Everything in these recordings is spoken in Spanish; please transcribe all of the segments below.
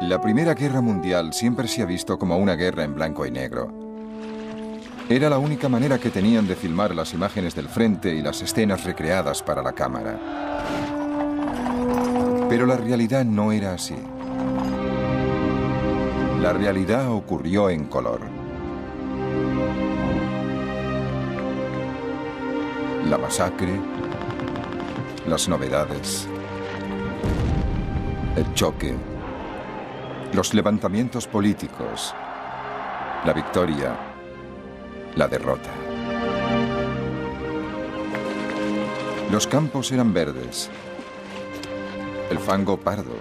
La Primera Guerra Mundial siempre se ha visto como una guerra en blanco y negro. Era la única manera que tenían de filmar las imágenes del frente y las escenas recreadas para la cámara. Pero la realidad no era así. La realidad ocurrió en color. La masacre, las novedades, el choque, los levantamientos políticos, la victoria, la derrota. Los campos eran verdes, el fango pardo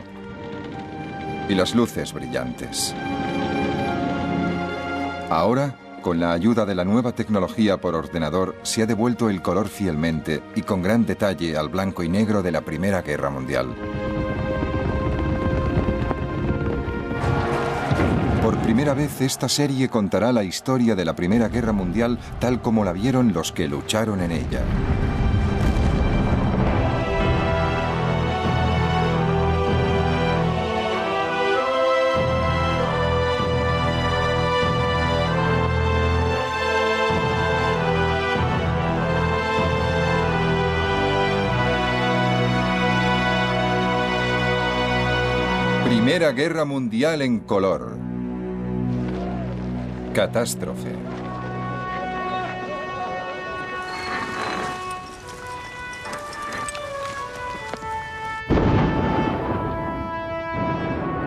y las luces brillantes. Ahora, con la ayuda de la nueva tecnología por ordenador, se ha devuelto el color fielmente y con gran detalle al blanco y negro de la Primera Guerra Mundial. Por primera vez, esta serie contará la historia de la Primera Guerra Mundial tal como la vieron los que lucharon en ella. Primera Guerra Mundial en color. Catástrofe.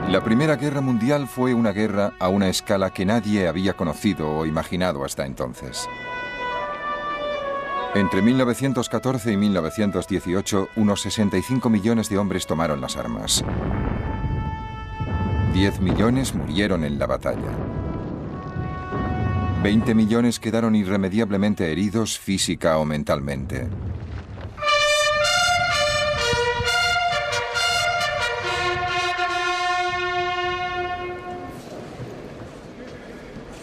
La Primera Guerra Mundial fue una guerra a una escala que nadie había conocido o imaginado hasta entonces. Entre 1914 y 1918, unos 65 millones de hombres tomaron las armas. 10 millones murieron en la batalla. 20 millones quedaron irremediablemente heridos física o mentalmente.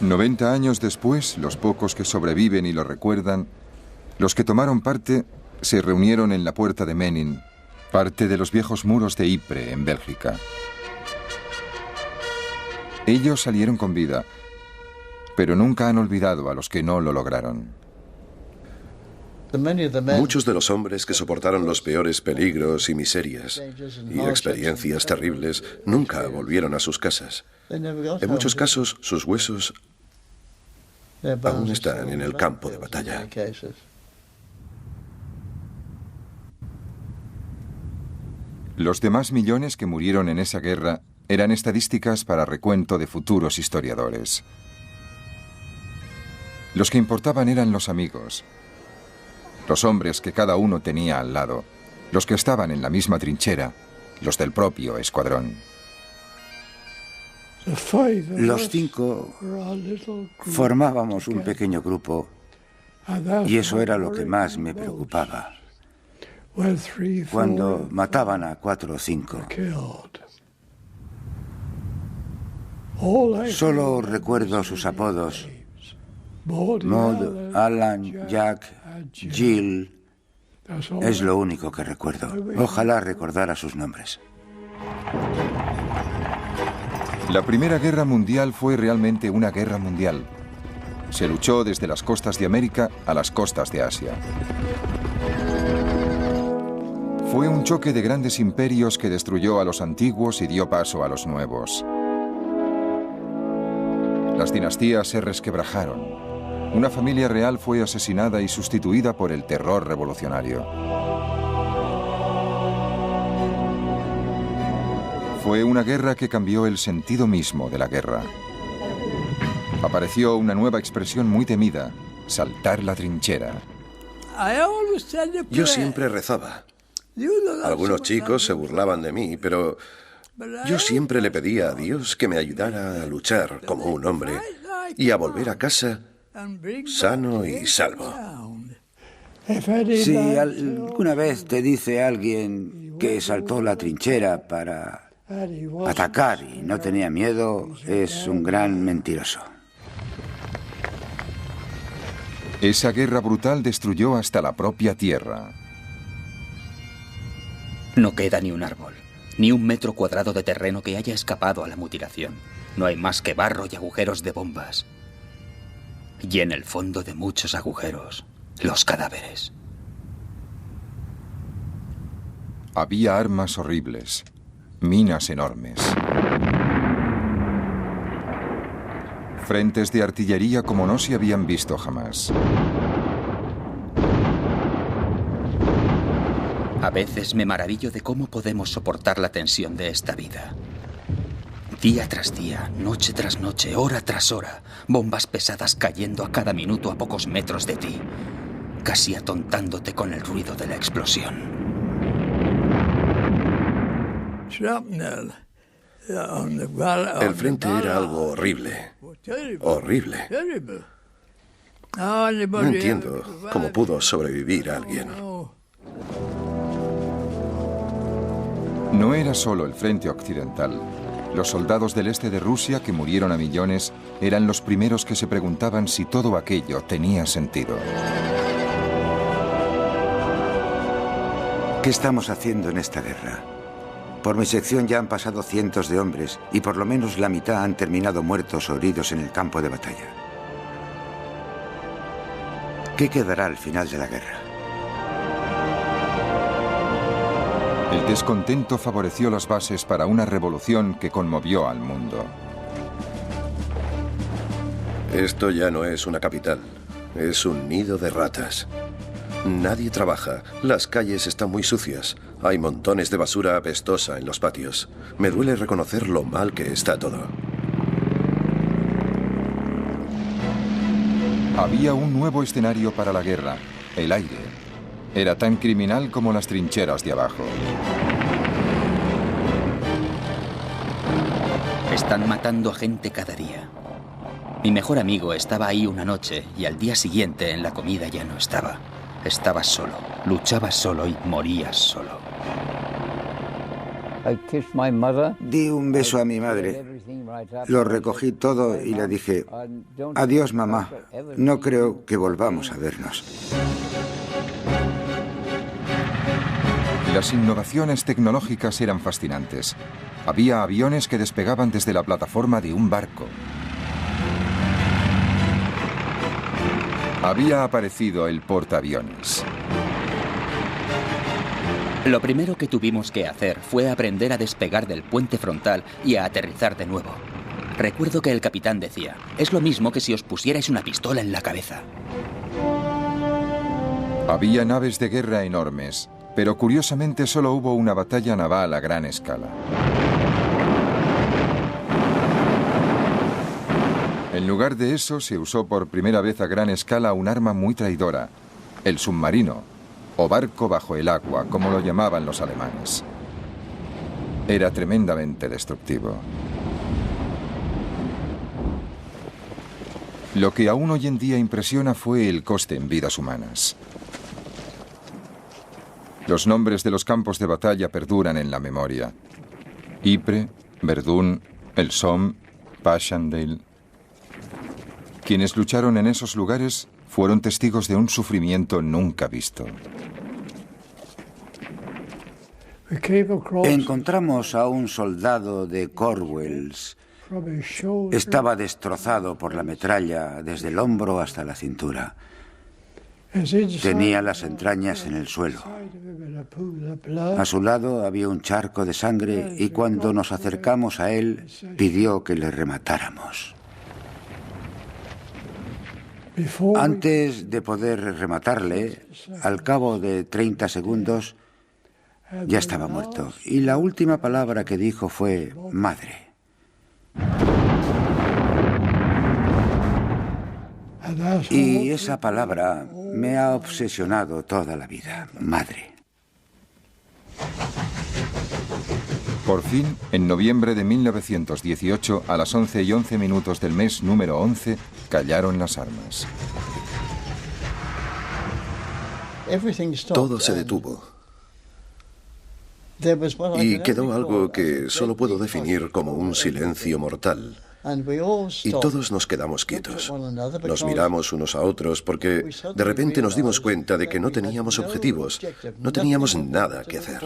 «90 años después, los pocos que sobreviven y lo recuerdan, los que tomaron parte, se reunieron en la puerta de Menin, parte de los viejos muros de Ypres, en Bélgica. Ellos salieron con vida, pero nunca han olvidado a los que no lo lograron». Muchos de los hombres que soportaron los peores peligros y miserias y experiencias terribles nunca volvieron a sus casas. En muchos casos, sus huesos aún están en el campo de batalla. Los demás millones que murieron en esa guerra eran estadísticas para recuento de futuros historiadores. Los que importaban eran los amigos, los hombres que cada uno tenía al lado, los que estaban en la misma trinchera, los del propio escuadrón. Los 5 formábamos un pequeño grupo y eso era lo que más me preocupaba. Cuando mataban a 4 o 5. Solo recuerdo sus apodos: Maud, Alan, Jack, Jill. Es lo único que recuerdo. Ojalá recordara sus nombres. La Primera Guerra Mundial fue realmente una guerra mundial. Se luchó desde las costas de América a las costas de Asia. Fue un choque de grandes imperios que destruyó a los antiguos y dio paso a los nuevos. Las dinastías se resquebrajaron. Una familia real fue asesinada y sustituida por el terror revolucionario. Fue una guerra que cambió el sentido mismo de la guerra. Apareció una nueva expresión muy temida: saltar la trinchera. Yo siempre rezaba. Algunos chicos se burlaban de mí, pero yo siempre le pedía a Dios que me ayudara a luchar como un hombre y a volver a casa sano y salvo. Si alguna vez te dice alguien que saltó la trinchera para atacar y no tenía miedo, es un gran mentiroso. Esa guerra brutal destruyó hasta la propia tierra. No queda ni un árbol, Ni un metro cuadrado de terreno que haya escapado a la mutilación. No hay más que barro y agujeros de bombas. Y en el fondo de muchos agujeros, los cadáveres. Había armas horribles, minas enormes, frentes de artillería como no se habían visto jamás. A veces me maravillo de cómo podemos soportar la tensión de esta vida. Día tras día, noche tras noche, hora tras hora, bombas pesadas cayendo a cada minuto a pocos metros de ti, casi atontándote con el ruido de la explosión. El frente era algo horrible. Horrible. No entiendo cómo pudo sobrevivir alguien. No era solo el frente occidental. Los soldados del este de Rusia, que murieron a millones, eran los primeros que se preguntaban si todo aquello tenía sentido. ¿Qué estamos haciendo en esta guerra? Por mi sección ya han pasado cientos de hombres y por lo menos la mitad han terminado muertos o heridos en el campo de batalla. ¿Qué quedará al final de la guerra? El descontento favoreció las bases para una revolución que conmovió al mundo. Esto ya no es una capital, es un nido de ratas. Nadie trabaja, las calles están muy sucias, hay montones de basura apestosa en los patios. Me duele reconocer lo mal que está todo. Había un nuevo escenario para la guerra, el aire. Era tan criminal como las trincheras de abajo. Están matando a gente cada día. Mi mejor amigo estaba ahí una noche y al día siguiente en la comida ya no estaba. Estaba solo, luchaba solo y moría solo. Di un beso a mi madre. Lo recogí todo y le dije, adiós mamá, no creo que volvamos a vernos. Las innovaciones tecnológicas eran fascinantes. Había aviones que despegaban desde la plataforma de un barco. Había aparecido el portaaviones. Lo primero que tuvimos que hacer fue aprender a despegar del puente frontal y a aterrizar de nuevo. Recuerdo que el capitán decía, es lo mismo que si os pusierais una pistola en la cabeza. Había naves de guerra enormes, pero curiosamente solo hubo una batalla naval a gran escala. En lugar de eso, se usó por primera vez a gran escala un arma muy traidora, el submarino, o barco bajo el agua, como lo llamaban los alemanes. Era tremendamente destructivo. Lo que aún hoy en día impresiona fue el coste en vidas humanas. Los nombres de los campos de batalla perduran en la memoria. Ypres, Verdún, el Somme, Passchendaele. Quienes lucharon en esos lugares fueron testigos de un sufrimiento nunca visto. Encontramos a un soldado de Cornwalls. Estaba destrozado por la metralla desde el hombro hasta la cintura. Tenía las entrañas en el suelo. A su lado había un charco de sangre y cuando nos acercamos a él pidió que le rematáramos. Antes de poder rematarle, al cabo de 30 segundos, ya estaba muerto. Y la última palabra que dijo fue madre. Y esa palabra me ha obsesionado toda la vida, madre. Por fin, en noviembre de 1918, a las 11:11 del mes número 11, callaron las armas. Todo se detuvo. Y quedó algo que solo puedo definir como un silencio mortal. Y todos nos quedamos quietos. Nos miramos unos a otros porque de repente nos dimos cuenta de que no teníamos objetivos, no teníamos nada que hacer.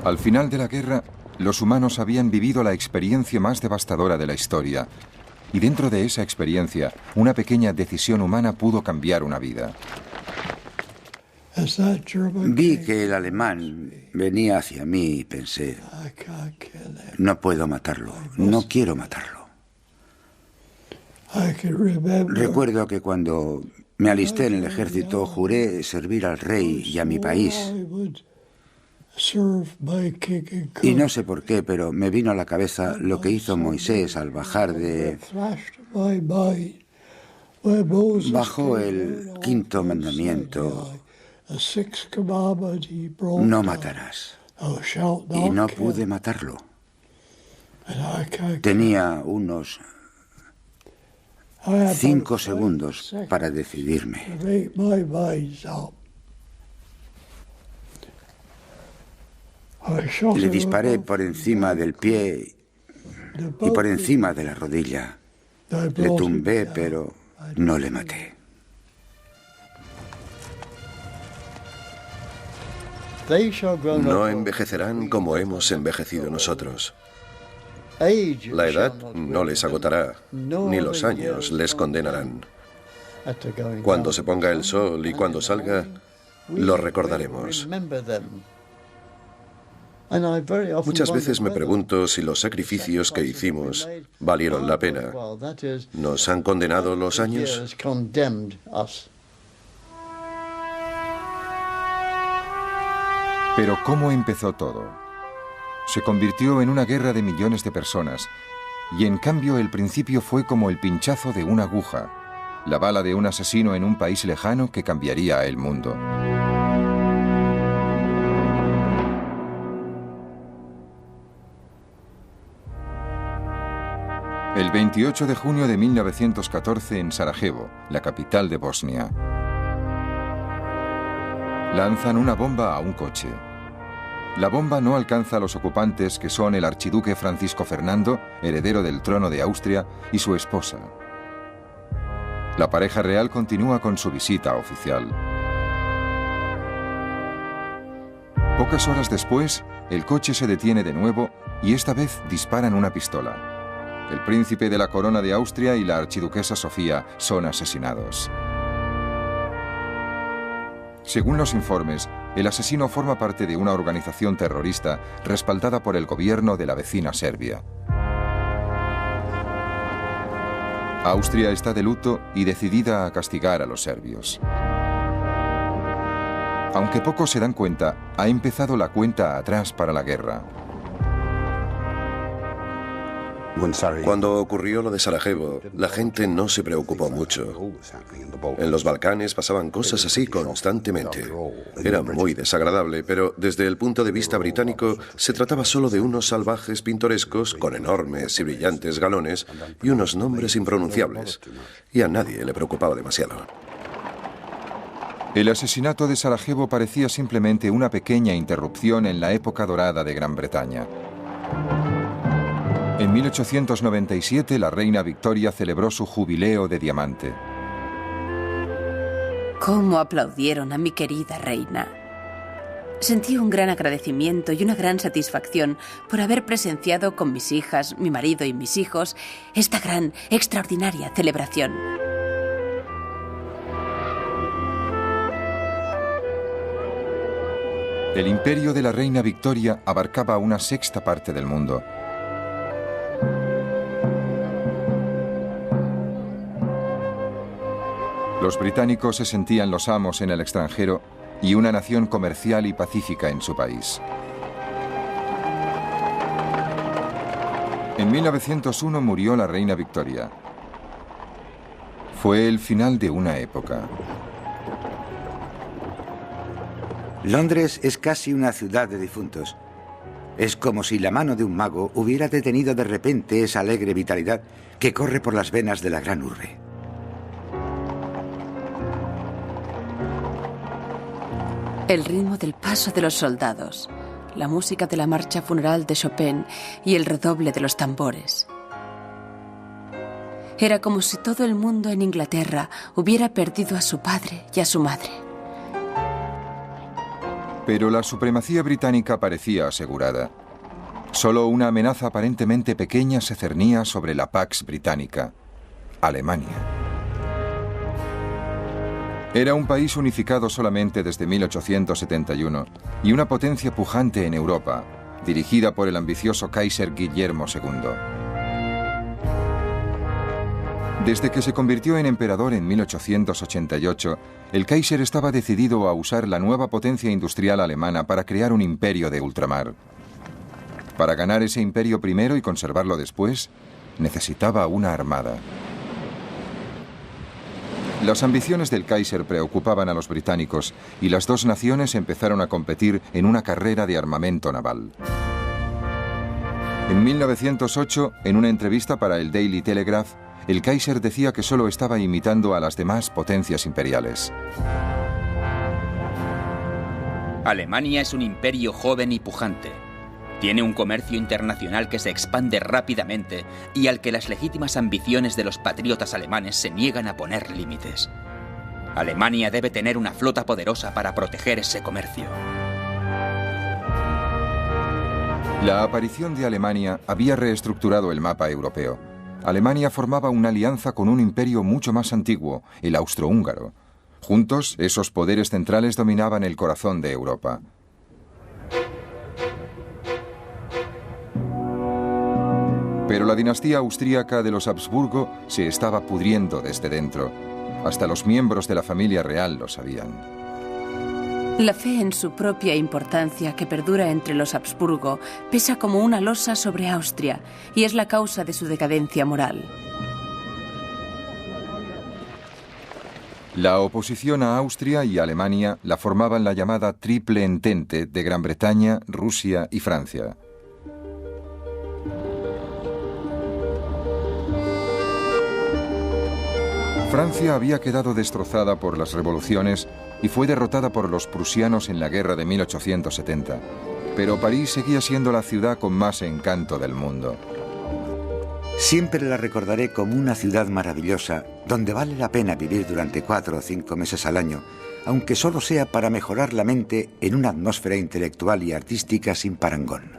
Al final de la guerra, los humanos habían vivido la experiencia más devastadora de la historia. Y dentro de esa experiencia, una pequeña decisión humana pudo cambiar una vida. Vi que el alemán venía hacia mí y pensé, no puedo matarlo, no quiero matarlo. Recuerdo que cuando me alisté en el ejército juré servir al rey y a mi país. Y no sé por qué, pero me vino a la cabeza lo que hizo Moisés al bajar de... Bajó el quinto mandamiento: no matarás. Y no pude matarlo. Tenía unos 5 segundos para decidirme. Le disparé por encima del pie y por encima de la rodilla. Le tumbé, pero no le maté. No envejecerán como hemos envejecido nosotros. La edad no les agotará, ni los años les condenarán. Cuando se ponga el sol y cuando salga, lo recordaremos. Muchas veces me pregunto si los sacrificios que hicimos valieron la pena. ¿Nos han condenado los años? Pero ¿cómo empezó todo? Se convirtió en una guerra de millones de personas, y en cambio el principio fue como el pinchazo de una aguja, la bala de un asesino en un país lejano que cambiaría el mundo. El 28 de junio de 1914 en Sarajevo, la capital de Bosnia. Lanzan una bomba a un coche. La bomba no alcanza a los ocupantes, que son el archiduque Francisco Fernando, heredero del trono de Austria, y su esposa. La pareja real continúa con su visita oficial. Pocas horas después, el coche se detiene de nuevo y esta vez disparan una pistola. El príncipe de la corona de Austria y la archiduquesa Sofía son asesinados. Según los informes, el asesino forma parte de una organización terrorista respaldada por el gobierno de la vecina Serbia. Austria está de luto y decidida a castigar a los serbios. Aunque pocos se dan cuenta, ha empezado la cuenta atrás para la guerra. Cuando ocurrió lo de Sarajevo, la gente no se preocupó mucho. En los Balcanes pasaban cosas así constantemente. Era muy desagradable, pero desde el punto de vista británico se trataba solo de unos salvajes pintorescos con enormes y brillantes galones y unos nombres impronunciables. Y a nadie le preocupaba demasiado. El asesinato de Sarajevo parecía simplemente una pequeña interrupción en la época dorada de Gran Bretaña. En 1897, la reina Victoria celebró su jubileo de diamante. ¿Cómo aplaudieron a mi querida reina? Sentí un gran agradecimiento y una gran satisfacción por haber presenciado con mis hijas, mi marido y mis hijos esta gran, extraordinaria celebración. El imperio de la reina Victoria abarcaba una sexta parte del mundo. Los británicos se sentían los amos en el extranjero y una nación comercial y pacífica en su país. En 1901 murió la reina Victoria. Fue el final de una época. Londres es casi una ciudad de difuntos. Es como si la mano de un mago hubiera detenido de repente esa alegre vitalidad que corre por las venas de la gran urbe. El ritmo del paso de los soldados, la música de la marcha funeral de Chopin y el redoble de los tambores. Era como si todo el mundo en Inglaterra hubiera perdido a su padre y a su madre. Pero la supremacía británica parecía asegurada. Solo una amenaza aparentemente pequeña se cernía sobre la Pax Británica: Alemania. Era un país unificado solamente desde 1871 y una potencia pujante en Europa, dirigida por el ambicioso Kaiser Guillermo II. Desde que se convirtió en emperador en 1888, el Kaiser estaba decidido a usar la nueva potencia industrial alemana para crear un imperio de ultramar. Para ganar ese imperio primero y conservarlo después, necesitaba una armada. Las ambiciones del Kaiser preocupaban a los británicos y las dos naciones empezaron a competir en una carrera de armamento naval. En 1908, en una entrevista para el Daily Telegraph, el Kaiser decía que solo estaba imitando a las demás potencias imperiales. Alemania es un imperio joven y pujante. Tiene un comercio internacional que se expande rápidamente y al que las legítimas ambiciones de los patriotas alemanes se niegan a poner límites. Alemania debe tener una flota poderosa para proteger ese comercio. La aparición de Alemania había reestructurado el mapa europeo. Alemania formaba una alianza con un imperio mucho más antiguo, el austrohúngaro. Juntos, esos poderes centrales dominaban el corazón de Europa. Pero la dinastía austríaca de los Habsburgo se estaba pudriendo desde dentro. Hasta los miembros de la familia real lo sabían. La fe en su propia importancia que perdura entre los Habsburgo pesa como una losa sobre Austria y es la causa de su decadencia moral. La oposición a Austria y Alemania la formaban la llamada Triple Entente de Gran Bretaña, Rusia y Francia. Francia había quedado destrozada por las revoluciones y fue derrotada por los prusianos en la guerra de 1870. Pero París seguía siendo la ciudad con más encanto del mundo. Siempre la recordaré como una ciudad maravillosa, donde vale la pena vivir durante 4 o 5 meses al año, aunque solo sea para mejorar la mente en una atmósfera intelectual y artística sin parangón.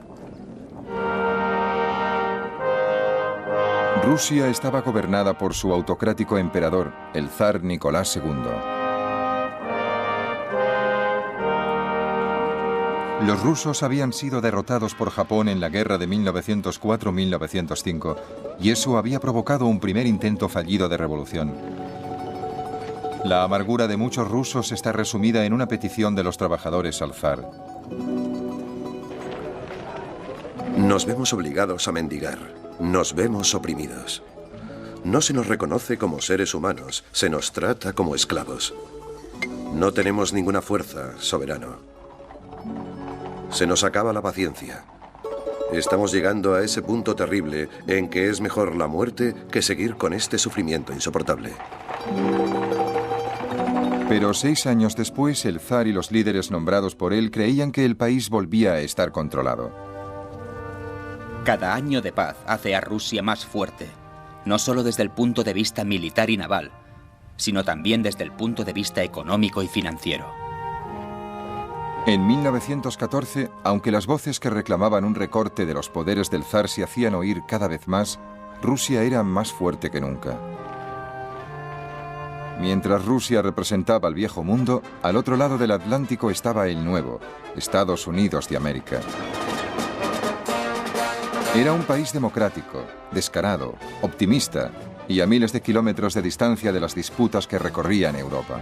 Rusia estaba gobernada por su autocrático emperador, el zar Nicolás II. Los rusos habían sido derrotados por Japón en la guerra de 1904-1905 y eso había provocado un primer intento fallido de revolución. La amargura de muchos rusos está resumida en una petición de los trabajadores al zar. Nos vemos obligados a mendigar. Nos vemos oprimidos. No se nos reconoce como seres humanos, se nos trata como esclavos. No tenemos ninguna fuerza, soberano. Se nos acaba la paciencia. Estamos llegando a ese punto terrible en que es mejor la muerte que seguir con este sufrimiento insoportable. Pero 6 años después, el zar y los líderes nombrados por él creían que el país volvía a estar controlado. Cada año de paz hace a Rusia más fuerte, no solo desde el punto de vista militar y naval, sino también desde el punto de vista económico y financiero. En 1914, aunque las voces que reclamaban un recorte de los poderes del zar se hacían oír cada vez más, Rusia era más fuerte que nunca. Mientras Rusia representaba al viejo mundo, al otro lado del Atlántico estaba el nuevo, Estados Unidos de América. Era un país democrático, descarado, optimista y a miles de kilómetros de distancia de las disputas que recorrían Europa.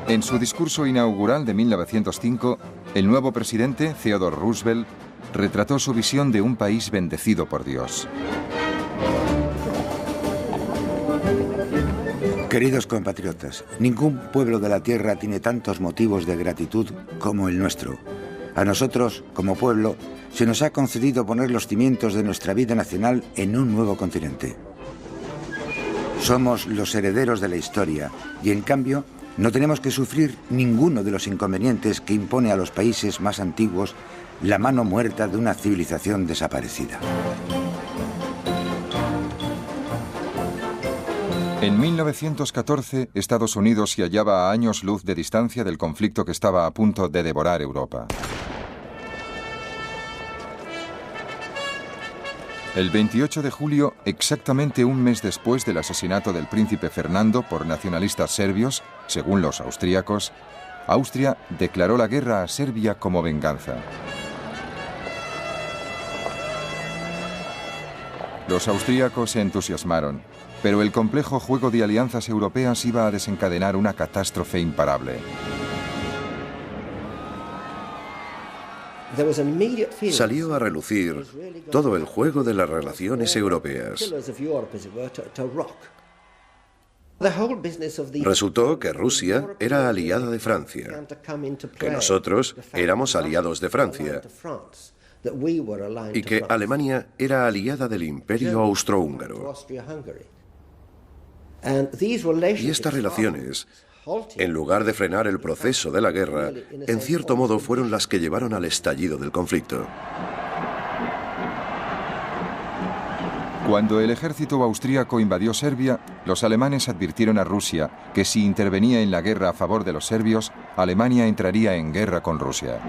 En su discurso inaugural de 1905, el nuevo presidente, Theodore Roosevelt, retrató su visión de un país bendecido por Dios. Queridos compatriotas, ningún pueblo de la tierra tiene tantos motivos de gratitud como el nuestro. A nosotros, como pueblo, se nos ha concedido poner los cimientos de nuestra vida nacional en un nuevo continente. Somos los herederos de la historia y, en cambio, no tenemos que sufrir ninguno de los inconvenientes que impone a los países más antiguos la mano muerta de una civilización desaparecida. En 1914, Estados Unidos se hallaba a años luz de distancia del conflicto que estaba a punto de devorar Europa. El 28 de julio, exactamente un mes después del asesinato del príncipe Fernando por nacionalistas serbios, según los austríacos, Austria declaró la guerra a Serbia como venganza. Los austríacos se entusiasmaron, pero el complejo juego de alianzas europeas iba a desencadenar una catástrofe imparable. Salió a relucir todo el juego de las relaciones europeas. Resultó que Rusia era aliada de Francia, que nosotros éramos aliados de Francia y que Alemania era aliada del Imperio Austrohúngaro. Y estas relaciones, en lugar de frenar el proceso de la guerra, en cierto modo fueron las que llevaron al estallido del conflicto. Cuando el ejército austríaco invadió Serbia, los alemanes advirtieron a Rusia que si intervenía en la guerra a favor de los serbios, Alemania entraría en guerra con Rusia.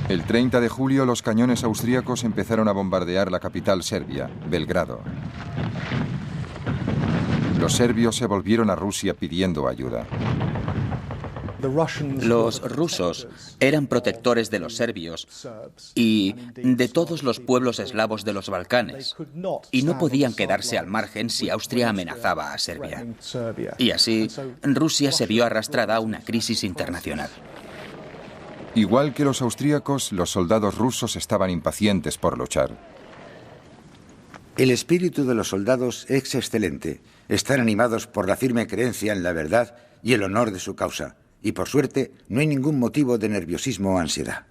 El 30 de julio, los cañones austríacos empezaron a bombardear la capital serbia, Belgrado. Los serbios se volvieron a Rusia pidiendo ayuda. Los rusos eran protectores de los serbios y de todos los pueblos eslavos de los Balcanes, y no podían quedarse al margen si Austria amenazaba a Serbia. Y así, Rusia se vio arrastrada a una crisis internacional. Igual que los austríacos, los soldados rusos estaban impacientes por luchar. El espíritu de los soldados es excelente. Están animados por la firme creencia en la verdad y el honor de su causa. Y por suerte, no hay ningún motivo de nerviosismo o ansiedad.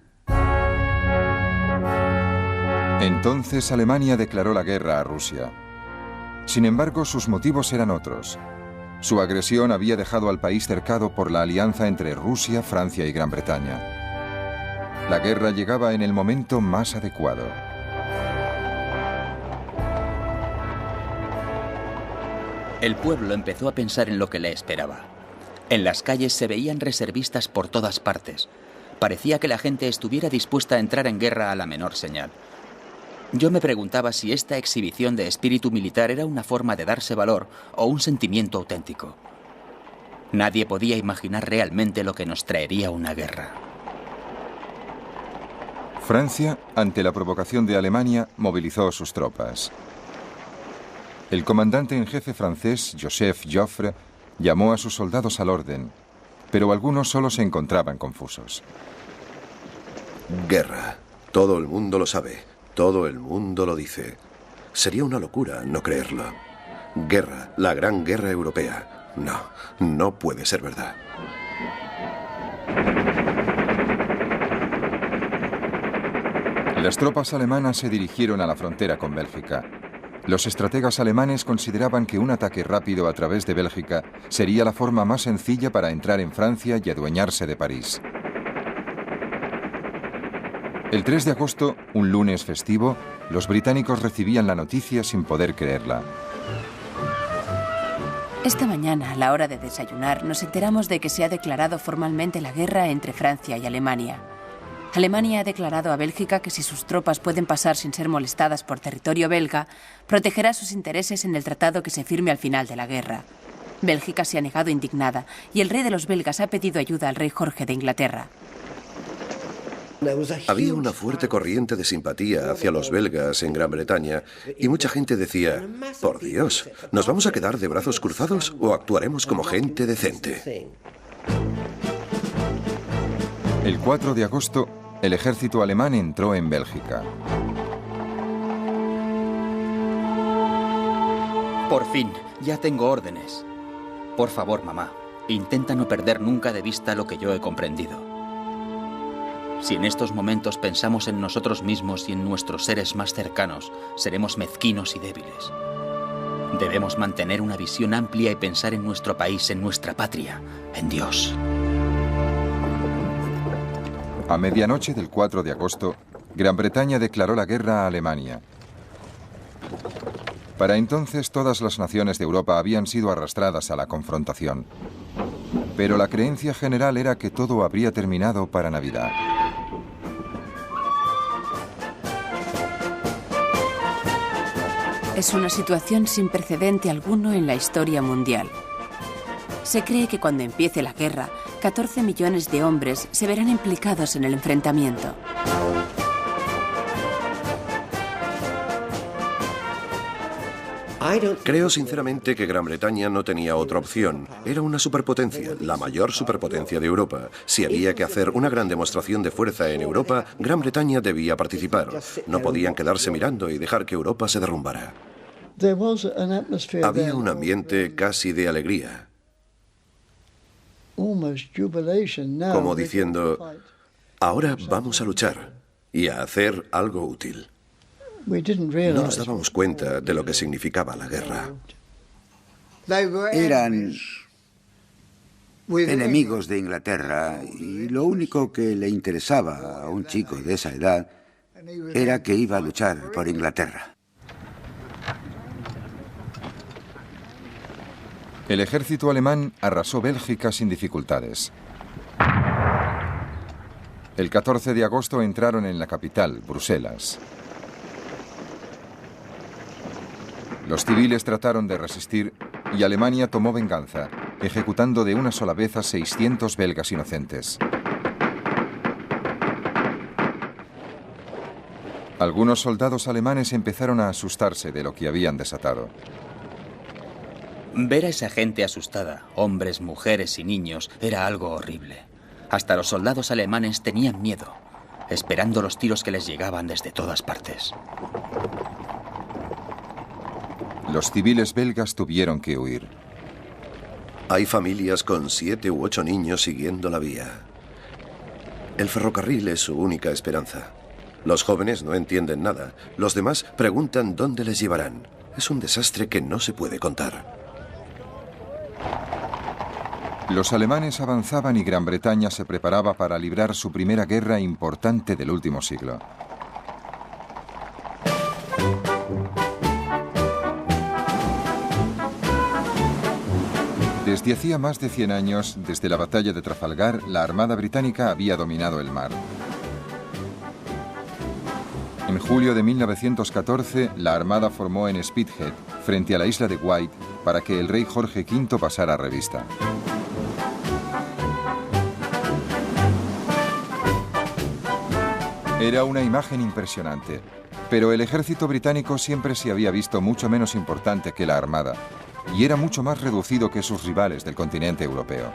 Entonces Alemania declaró la guerra a Rusia. Sin embargo, sus motivos eran otros. Su agresión había dejado al país cercado por la alianza entre Rusia, Francia y Gran Bretaña. La guerra llegaba en el momento más adecuado. El pueblo empezó a pensar en lo que le esperaba. En las calles se veían reservistas por todas partes. Parecía que la gente estuviera dispuesta a entrar en guerra a la menor señal. Yo me preguntaba si esta exhibición de espíritu militar era una forma de darse valor o un sentimiento auténtico. Nadie podía imaginar realmente lo que nos traería una guerra. Francia, ante la provocación de Alemania, movilizó sus tropas. El comandante en jefe francés, Joseph Joffre, llamó a sus soldados al orden, pero algunos solo se encontraban confusos. Guerra. Todo el mundo lo sabe. Todo el mundo lo dice. Sería una locura no creerlo. Guerra. La gran guerra europea. No, no puede ser verdad. Las tropas alemanas se dirigieron a la frontera con Bélgica. Los estrategas alemanes consideraban que un ataque rápido a través de Bélgica sería la forma más sencilla para entrar en Francia y adueñarse de París. El 3 de agosto, un lunes festivo, los británicos recibían la noticia sin poder creerla. Esta mañana, a la hora de desayunar, nos enteramos de que se ha declarado formalmente la guerra entre Francia y Alemania. Alemania ha declarado a Bélgica que si sus tropas pueden pasar sin ser molestadas por territorio belga, protegerá sus intereses en el tratado que se firme al final de la guerra. Bélgica se ha negado indignada y el rey de los belgas ha pedido ayuda al rey Jorge de Inglaterra. Había una fuerte corriente de simpatía hacia los belgas en Gran Bretaña y mucha gente decía, por Dios, ¿nos vamos a quedar de brazos cruzados o actuaremos como gente decente? El 4 de agosto, el ejército alemán entró en Bélgica. Por fin, ya tengo órdenes. Por favor, mamá, intenta no perder nunca de vista lo que yo he comprendido. Si en estos momentos pensamos en nosotros mismos y en nuestros seres más cercanos, seremos mezquinos y débiles. Debemos mantener una visión amplia y pensar en nuestro país, en nuestra patria, en Dios. A medianoche del 4 de agosto, Gran Bretaña declaró la guerra a Alemania. Para entonces todas las naciones de Europa habían sido arrastradas a la confrontación. Pero la creencia general era que todo habría terminado para Navidad. Es una situación sin precedente alguno en la historia mundial. Se cree que cuando empiece la guerra, 14 millones de hombres se verán implicados en el enfrentamiento. Creo sinceramente que Gran Bretaña no tenía otra opción. Era una superpotencia, la mayor superpotencia de Europa. Si había que hacer una gran demostración de fuerza en Europa, Gran Bretaña debía participar. No podían quedarse mirando y dejar que Europa se derrumbara. Había un ambiente casi de alegría. Como diciendo, ahora vamos a luchar y a hacer algo útil. No nos dábamos cuenta de lo que significaba la guerra. Eran enemigos de Inglaterra y lo único que le interesaba a un chico de esa edad era que iba a luchar por Inglaterra. El ejército alemán arrasó Bélgica sin dificultades. El 14 de agosto entraron en la capital, Bruselas. Los civiles trataron de resistir y Alemania tomó venganza, ejecutando de una sola vez a 600 belgas inocentes. Algunos soldados alemanes empezaron a asustarse de lo que habían desatado. Ver a esa gente asustada, hombres, mujeres y niños, era algo horrible. Hasta los soldados alemanes tenían miedo, esperando los tiros que les llegaban desde todas partes. Los civiles belgas tuvieron que huir. Hay familias con 7 u 8 niños siguiendo la vía. El ferrocarril es su única esperanza. Los jóvenes no entienden nada. Los demás preguntan dónde les llevarán. Es un desastre que no se puede contar. Los alemanes avanzaban y Gran Bretaña se preparaba para librar su primera guerra importante del último siglo. Desde hacía más de 100 años, desde la batalla de Trafalgar, la Armada Británica había dominado el mar. En julio de 1914, la Armada formó en Spithead, frente a la isla de Wight, para que el rey Jorge V pasara revista. Era una imagen impresionante, pero el ejército británico siempre se había visto mucho menos importante que la Armada, y era mucho más reducido que sus rivales del continente europeo.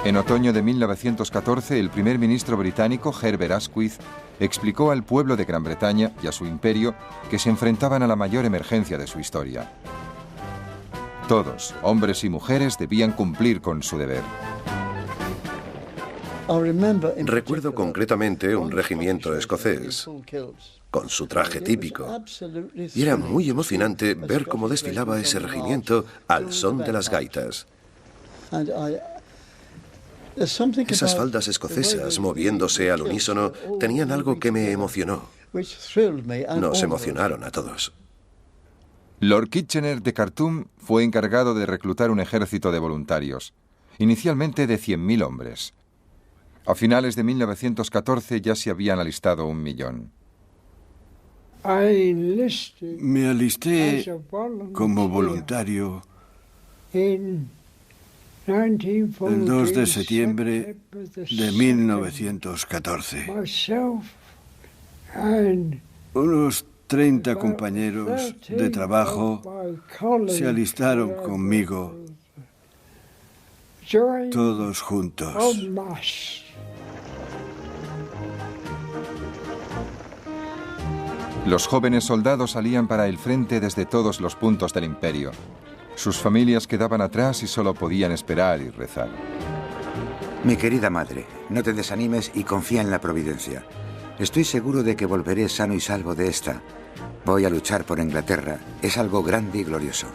En otoño de 1914, el primer ministro británico, Herbert Asquith, explicó al pueblo de Gran Bretaña y a su imperio que se enfrentaban a la mayor emergencia de su historia. Todos, hombres y mujeres, debían cumplir con su deber. Recuerdo concretamente un regimiento escocés, con su traje típico, y era muy emocionante ver cómo desfilaba ese regimiento al son de las gaitas. Esas faldas escocesas moviéndose al unísono tenían algo que me emocionó. Nos emocionaron a todos. Lord Kitchener de Khartoum fue encargado de reclutar un ejército de voluntarios, inicialmente de 100.000 hombres. A finales de 1914 ya se habían alistado 1 millón. Me alisté como voluntario el 2 de septiembre de 1914. Unos 30 compañeros de trabajo se alistaron conmigo, todos juntos. Los jóvenes soldados salían para el frente desde todos los puntos del imperio. Sus familias quedaban atrás y solo podían esperar y rezar. Mi querida madre, no te desanimes y confía en la providencia. Estoy seguro de que volveré sano y salvo de esta. Voy a luchar por Inglaterra. Es algo grande y glorioso.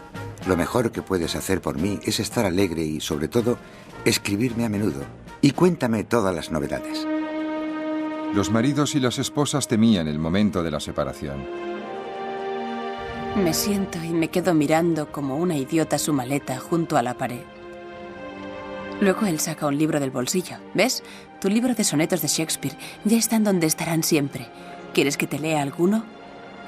Lo mejor que puedes hacer por mí es estar alegre y, sobre todo, escribirme a menudo. Y cuéntame todas las novedades. Los maridos y las esposas temían el momento de la separación. Me siento y me quedo mirando como una idiota su maleta junto a la pared. Luego él saca un libro del bolsillo. ¿Ves? Tu libro de sonetos de Shakespeare. Ya están donde estarán siempre. ¿Quieres que te lea alguno?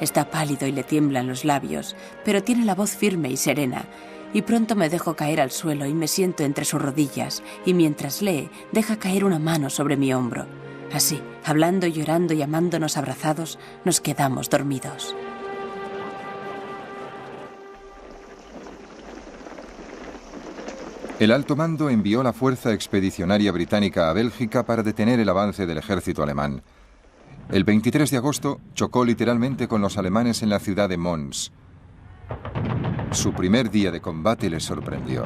Está pálido y le tiemblan los labios, pero tiene la voz firme y serena. Y pronto me dejo caer al suelo y me siento entre sus rodillas. Y mientras lee, deja caer una mano sobre mi hombro. Así, hablando, llorando y amándonos abrazados, nos quedamos dormidos. El alto mando envió la fuerza expedicionaria británica a Bélgica para detener el avance del ejército alemán. El 23 de agosto chocó literalmente con los alemanes en la ciudad de Mons. Su primer día de combate les sorprendió.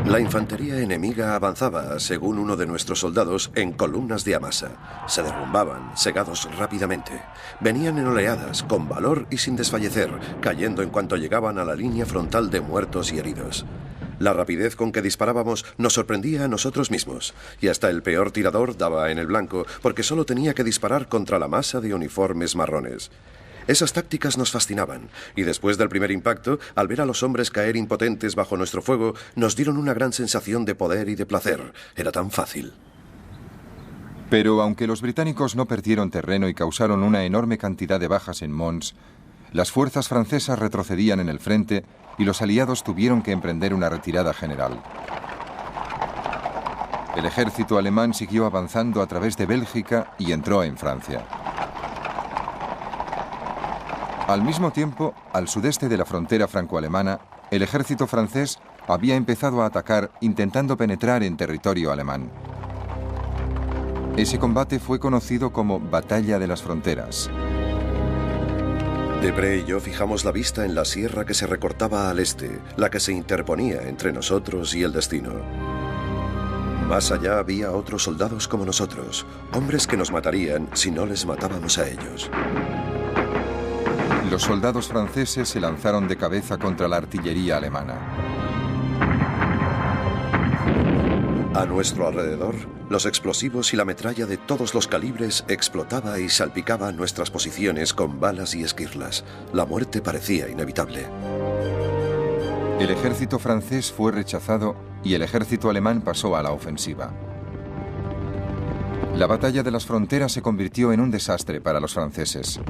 La infantería enemiga avanzaba, según uno de nuestros soldados, en columnas de amasa. Se derrumbaban, segados rápidamente. Venían en oleadas, con valor y sin desfallecer, cayendo en cuanto llegaban a la línea frontal de muertos y heridos. La rapidez con que disparábamos nos sorprendía a nosotros mismos, y hasta el peor tirador daba en el blanco, porque solo tenía que disparar contra la masa de uniformes marrones. Esas tácticas nos fascinaban, y después del primer impacto, al ver a los hombres caer impotentes bajo nuestro fuego, nos dieron una gran sensación de poder y de placer. Era tan fácil. Pero aunque los británicos no perdieron terreno y causaron una enorme cantidad de bajas en Mons, las fuerzas francesas retrocedían en el frente y los aliados tuvieron que emprender una retirada general. El ejército alemán siguió avanzando a través de Bélgica y entró en Francia. Al mismo tiempo, al sudeste de la frontera franco-alemana, el ejército francés había empezado a atacar intentando penetrar en territorio alemán. Ese combate fue conocido como Batalla de las Fronteras. Debré y yo fijamos la vista en la sierra que se recortaba al este, la que se interponía entre nosotros y el destino. Más allá había otros soldados como nosotros, hombres que nos matarían si no les matábamos a ellos. Los soldados franceses se lanzaron de cabeza contra la artillería alemana. A nuestro alrededor, los explosivos y la metralla de todos los calibres explotaba y salpicaba nuestras posiciones con balas y esquirlas. La muerte parecía inevitable. El ejército francés fue rechazado y el ejército alemán pasó a la ofensiva. La batalla de las fronteras se convirtió en un desastre para los franceses.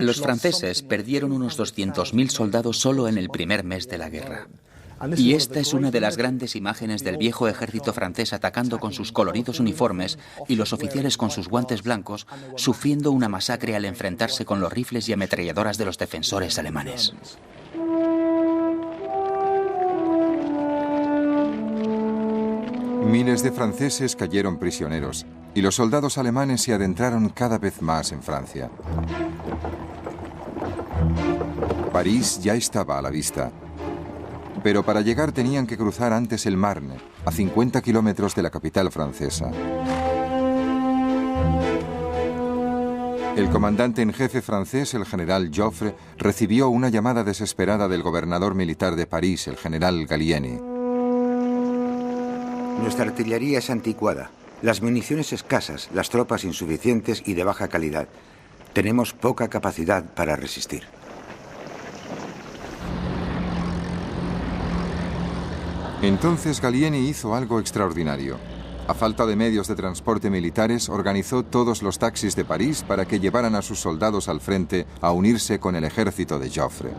Los franceses perdieron unos 200.000 soldados solo en el primer mes de la guerra. Y esta es una de las grandes imágenes del viejo ejército francés atacando con sus coloridos uniformes y los oficiales con sus guantes blancos, sufriendo una masacre al enfrentarse con los rifles y ametralladoras de los defensores alemanes. Miles de franceses cayeron prisioneros y los soldados alemanes se adentraron cada vez más en Francia. París ya estaba a la vista. Pero para llegar tenían que cruzar antes el Marne, a 50 kilómetros de la capital francesa. El comandante en jefe francés, el general Joffre, recibió una llamada desesperada del gobernador militar de París, el general Gallieni. Nuestra artillería es anticuada, las municiones escasas, las tropas insuficientes y de baja calidad. Tenemos poca capacidad para resistir. Entonces Gallieni hizo algo extraordinario. A falta de medios de transporte militares, organizó todos los taxis de París para que llevaran a sus soldados al frente a unirse con el ejército de Joffre.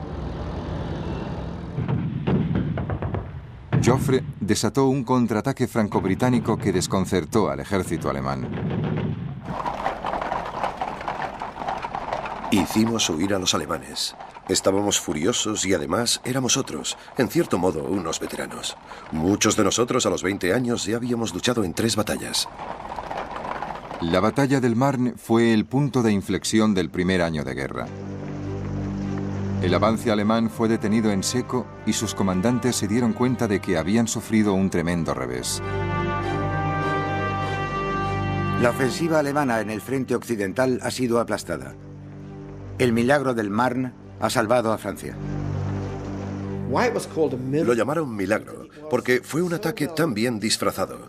Joffre desató un contraataque franco-británico que desconcertó al ejército alemán. Hicimos huir a los alemanes. Estábamos furiosos y además éramos otros, en cierto modo, unos veteranos. Muchos de nosotros a los 20 años ya habíamos luchado en 3 batallas. La batalla del Marne fue el punto de inflexión del primer año de guerra. El avance alemán fue detenido en seco y sus comandantes se dieron cuenta de que habían sufrido un tremendo revés. La ofensiva alemana en el frente occidental ha sido aplastada. El milagro del Marne ha salvado a Francia. Lo llamaron milagro, porque fue un ataque tan bien disfrazado,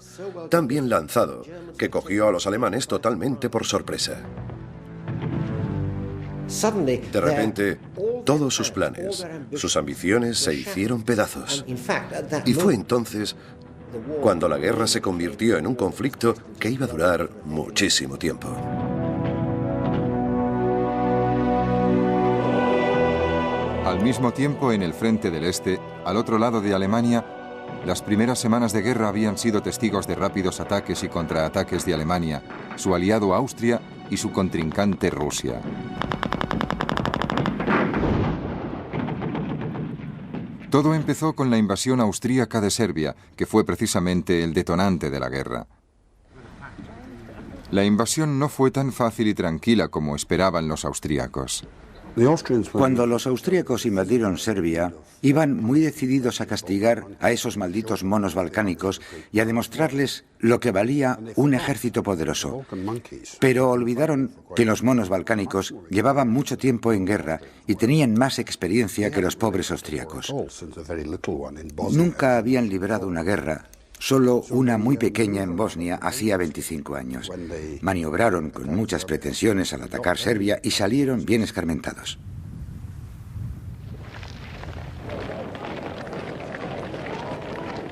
tan bien lanzado, que cogió a los alemanes totalmente por sorpresa. De repente, todos sus planes, sus ambiciones se hicieron pedazos. Y fue entonces cuando la guerra se convirtió en un conflicto que iba a durar muchísimo tiempo. Al mismo tiempo, en el frente del este, al otro lado de Alemania, las primeras semanas de guerra habían sido testigos de rápidos ataques y contraataques de Alemania, su aliado Austria y su contrincante Rusia. Todo empezó con la invasión austríaca de Serbia, que fue precisamente el detonante de la guerra. La invasión no fue tan fácil y tranquila como esperaban los austríacos. Cuando los austríacos invadieron Serbia, iban muy decididos a castigar a esos malditos monos balcánicos y a demostrarles lo que valía un ejército poderoso. Pero olvidaron que los monos balcánicos llevaban mucho tiempo en guerra y tenían más experiencia que los pobres austríacos. Nunca habían librado una guerra. Solo una muy pequeña en Bosnia hacía 25 años. Maniobraron con muchas pretensiones al atacar Serbia y salieron bien escarmentados.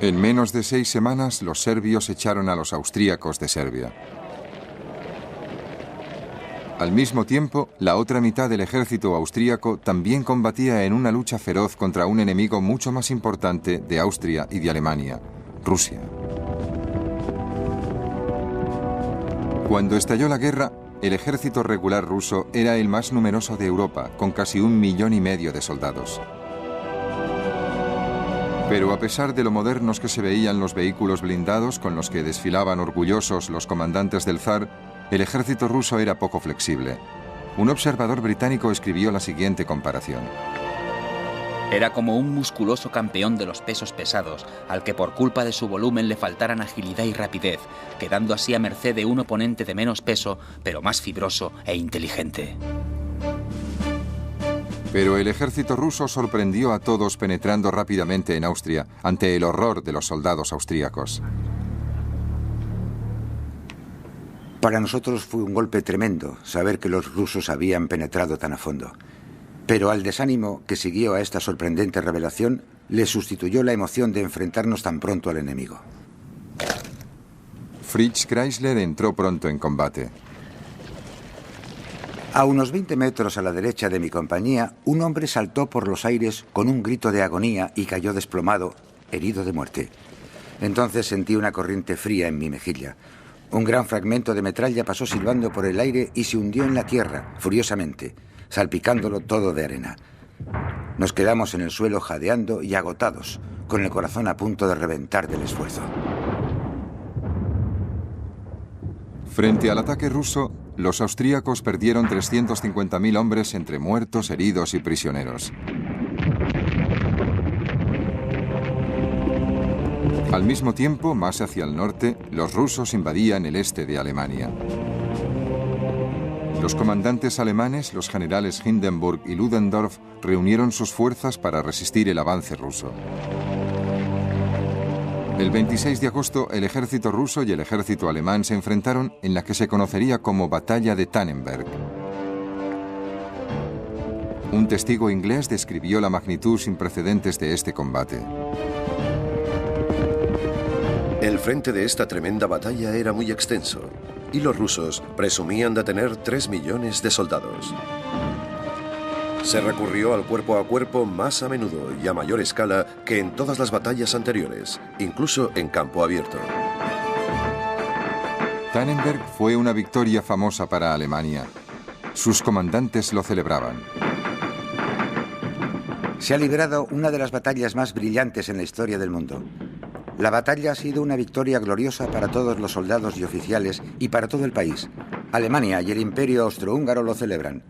En menos de 6 semanas, los serbios echaron a los austríacos de Serbia. Al mismo tiempo, la otra mitad del ejército austríaco también combatía en una lucha feroz contra un enemigo mucho más importante de Austria y de Alemania: Rusia. Cuando estalló la guerra, el ejército regular ruso era el más numeroso de Europa, con casi 1,5 millones de soldados. Pero a pesar de lo modernos que se veían los vehículos blindados con los que desfilaban orgullosos los comandantes del zar, el ejército ruso era poco flexible. Un observador británico escribió la siguiente comparación. Era como un musculoso campeón de los pesos pesados, al que por culpa de su volumen le faltaran agilidad y rapidez, quedando así a merced de un oponente de menos peso, pero más fibroso e inteligente. Pero el ejército ruso sorprendió a todos penetrando rápidamente en Austria ante el horror de los soldados austríacos. Para nosotros fue un golpe tremendo saber que los rusos habían penetrado tan a fondo. Pero al desánimo que siguió a esta sorprendente revelación le sustituyó la emoción de enfrentarnos tan pronto al enemigo. Fritz Kreisler entró pronto en combate. A unos 20 metros a la derecha de mi compañía, un hombre saltó por los aires con un grito de agonía y cayó desplomado, herido de muerte. Entonces sentí una corriente fría en mi mejilla. Un gran fragmento de metralla pasó silbando por el aire y se hundió en la tierra, furiosamente, salpicándolo todo de arena. Nos quedamos en el suelo jadeando y agotados, con el corazón a punto de reventar del esfuerzo. Frente al ataque ruso, los austríacos perdieron 350.000 hombres entre muertos, heridos y prisioneros. Al mismo tiempo, más hacia el norte, los rusos invadían el este de Alemania. Los comandantes alemanes, los generales Hindenburg y Ludendorff, reunieron sus fuerzas para resistir el avance ruso. El 26 de agosto, el ejército ruso y el ejército alemán se enfrentaron en la que se conocería como Batalla de Tannenberg. Un testigo inglés describió la magnitud sin precedentes de este combate. El frente de esta tremenda batalla era muy extenso, y los rusos presumían de tener 3 millones de soldados. Se recurrió al cuerpo a cuerpo más a menudo y a mayor escala que en todas las batallas anteriores, incluso en campo abierto. Tannenberg fue una victoria famosa para Alemania. Sus comandantes lo celebraban. Se ha librado una de las batallas más brillantes en la historia del mundo. La batalla ha sido una victoria gloriosa para todos los soldados y oficiales y para todo el país. Alemania y el Imperio Austrohúngaro lo celebran.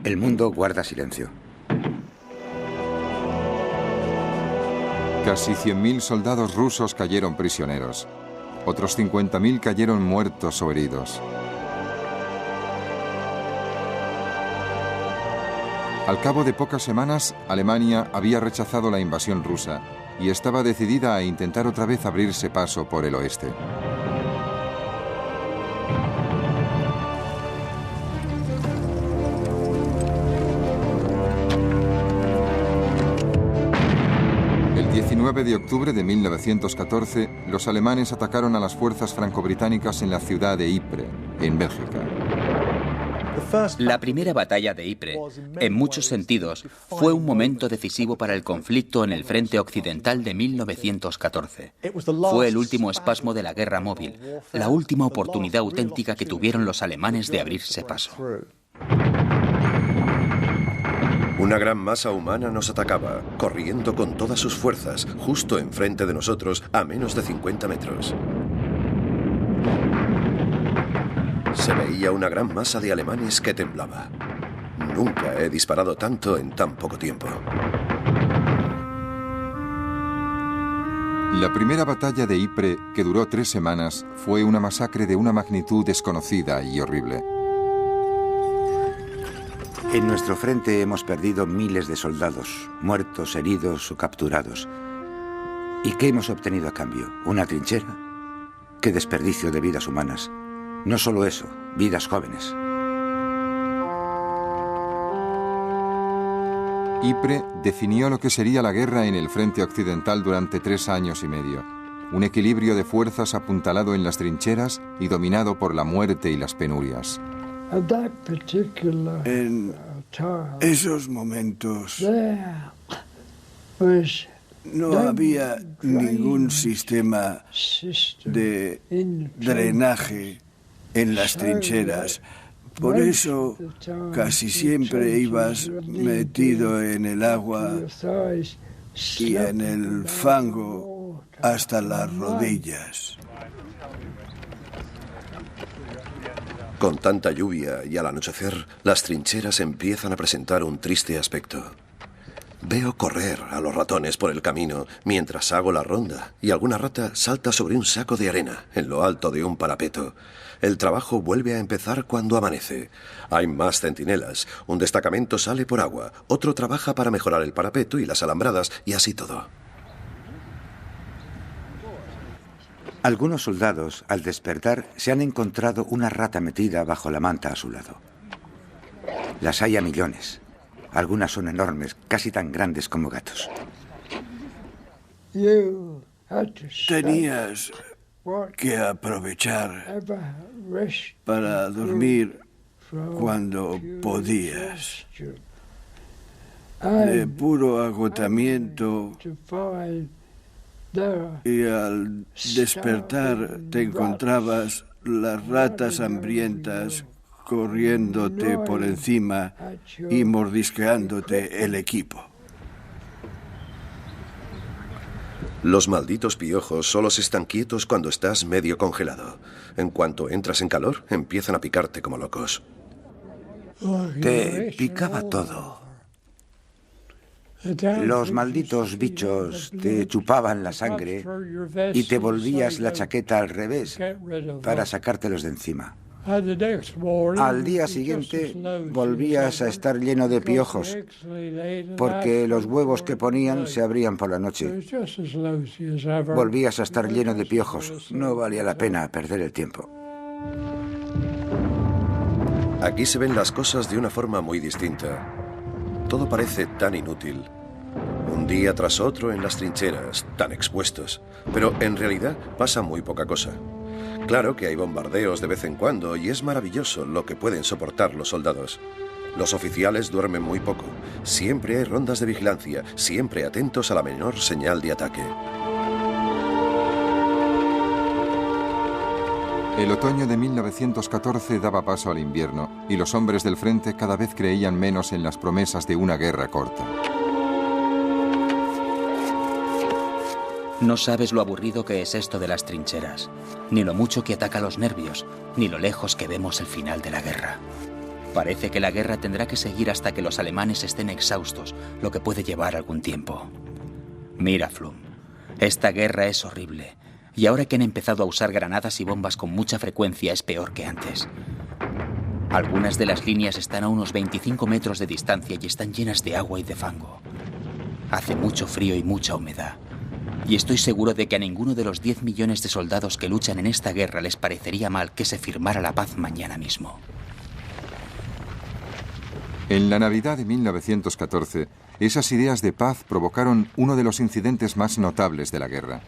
El mundo guarda silencio. Casi 100.000 soldados rusos cayeron prisioneros. Otros 50.000 cayeron muertos o heridos. Al cabo de pocas semanas, Alemania había rechazado la invasión rusa y estaba decidida a intentar otra vez abrirse paso por el oeste. El 19 de octubre de 1914, los alemanes atacaron a las fuerzas franco-británicas en la ciudad de Ypres, en Bélgica. La primera batalla de Ypres, en muchos sentidos, fue un momento decisivo para el conflicto en el frente occidental de 1914. Fue el último espasmo de la guerra móvil, la última oportunidad auténtica que tuvieron los alemanes de abrirse paso. Una gran masa humana nos atacaba, corriendo con todas sus fuerzas, justo enfrente de nosotros, a menos de 50 metros. Se veía una gran masa de alemanes que temblaba. Nunca he disparado tanto en tan poco tiempo. La primera batalla de Ypres, que duró 3 semanas, fue una masacre de una magnitud desconocida y horrible. En nuestro frente hemos perdido miles de soldados, muertos, heridos o capturados. ¿Y qué hemos obtenido a cambio? ¿Una trinchera? ¡Qué desperdicio de vidas humanas! No solo eso, vidas jóvenes. Ypres definió lo que sería la guerra en el frente occidental durante 3 años y medio. Un equilibrio de fuerzas apuntalado en las trincheras y dominado por la muerte y las penurias. En esos momentos no había ningún sistema de drenaje en las trincheras. Por eso casi siempre ibas metido en el agua y en el fango hasta las rodillas. Con tanta lluvia y al anochecer, las trincheras empiezan a presentar un triste aspecto. Veo correr a los ratones por el camino mientras hago la ronda y alguna rata salta sobre un saco de arena en lo alto de un parapeto. El trabajo vuelve a empezar cuando amanece. Hay más centinelas, un destacamento sale por agua, otro trabaja para mejorar el parapeto y las alambradas y así todo. Algunos soldados, al despertar, se han encontrado una rata metida bajo la manta a su lado. Las hay a millones. Algunas son enormes, casi tan grandes como gatos. Tenías que aprovechar para dormir cuando podías. De puro agotamiento, y al despertar te encontrabas las ratas hambrientas corriéndote por encima y mordisqueándote el equipo. Los malditos piojos solo se están quietos cuando estás medio congelado. En cuanto entras en calor, empiezan a picarte como locos. Te picaba todo. Los malditos bichos te chupaban la sangre y te volvías la chaqueta al revés para sacártelos de encima. Al día siguiente volvías a estar lleno de piojos porque los huevos que ponían se abrían por la noche. Volvías a estar lleno de piojos. No valía la pena perder el tiempo. Aquí se ven las cosas de una forma muy distinta. Todo parece tan inútil. Un día tras otro en las trincheras, tan expuestos. Pero en realidad pasa muy poca cosa. Claro que hay bombardeos de vez en cuando y es maravilloso lo que pueden soportar los soldados. Los oficiales duermen muy poco. Siempre hay rondas de vigilancia, siempre atentos a la menor señal de ataque. El otoño de 1914 daba paso al invierno y los hombres del frente cada vez creían menos en las promesas de una guerra corta. No sabes lo aburrido que es esto de las trincheras, ni lo mucho que ataca los nervios, ni lo lejos que vemos el final de la guerra. Parece que la guerra tendrá que seguir hasta que los alemanes estén exhaustos, lo que puede llevar algún tiempo. Mira, Flum, esta guerra es horrible. Y ahora que han empezado a usar granadas y bombas con mucha frecuencia es peor que antes. Algunas de las líneas están a unos 25 metros de distancia y están llenas de agua y de fango. Hace mucho frío y mucha humedad. Y estoy seguro de que a ninguno de los 10 millones de soldados que luchan en esta guerra les parecería mal que se firmara la paz mañana mismo. En la Navidad de 1914, esas ideas de paz provocaron uno de los incidentes más notables de la guerra.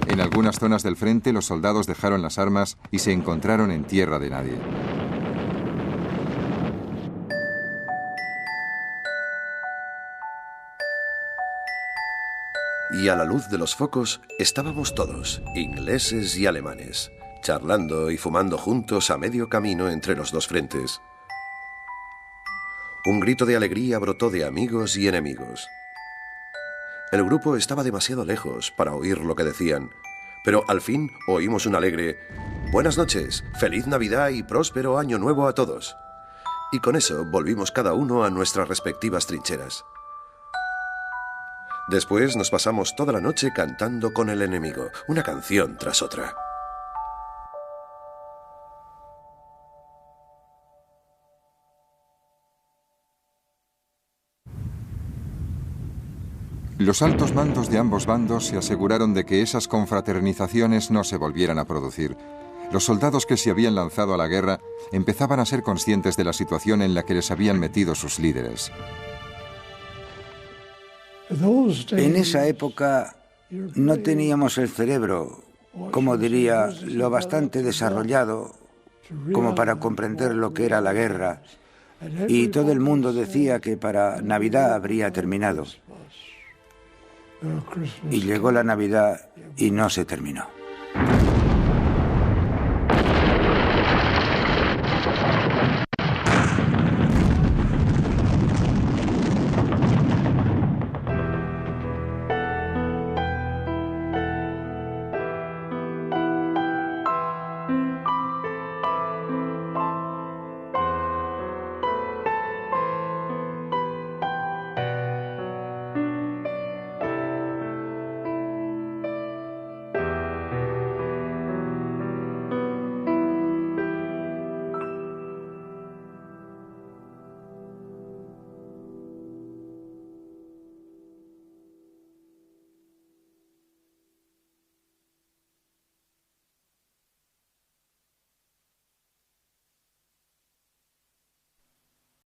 En algunas zonas del frente, los soldados dejaron las armas y se encontraron en tierra de nadie. Y a la luz de los focos estábamos todos, ingleses y alemanes, charlando y fumando juntos a medio camino entre los dos frentes. Un grito de alegría brotó de amigos y enemigos. El grupo estaba demasiado lejos para oír lo que decían, pero al fin oímos un alegre «Buenas noches, feliz Navidad y próspero año nuevo a todos». Y con eso volvimos cada uno a nuestras respectivas trincheras. Después nos pasamos toda la noche cantando con el enemigo, una canción tras otra. Los altos mandos de ambos bandos se aseguraron de que esas confraternizaciones no se volvieran a producir. Los soldados que se habían lanzado a la guerra empezaban a ser conscientes de la situación en la que les habían metido sus líderes. En esa época no teníamos el cerebro, como diría, lo bastante desarrollado como para comprender lo que era la guerra, y todo el mundo decía que para Navidad habría terminado. Y llegó la Navidad y no se terminó.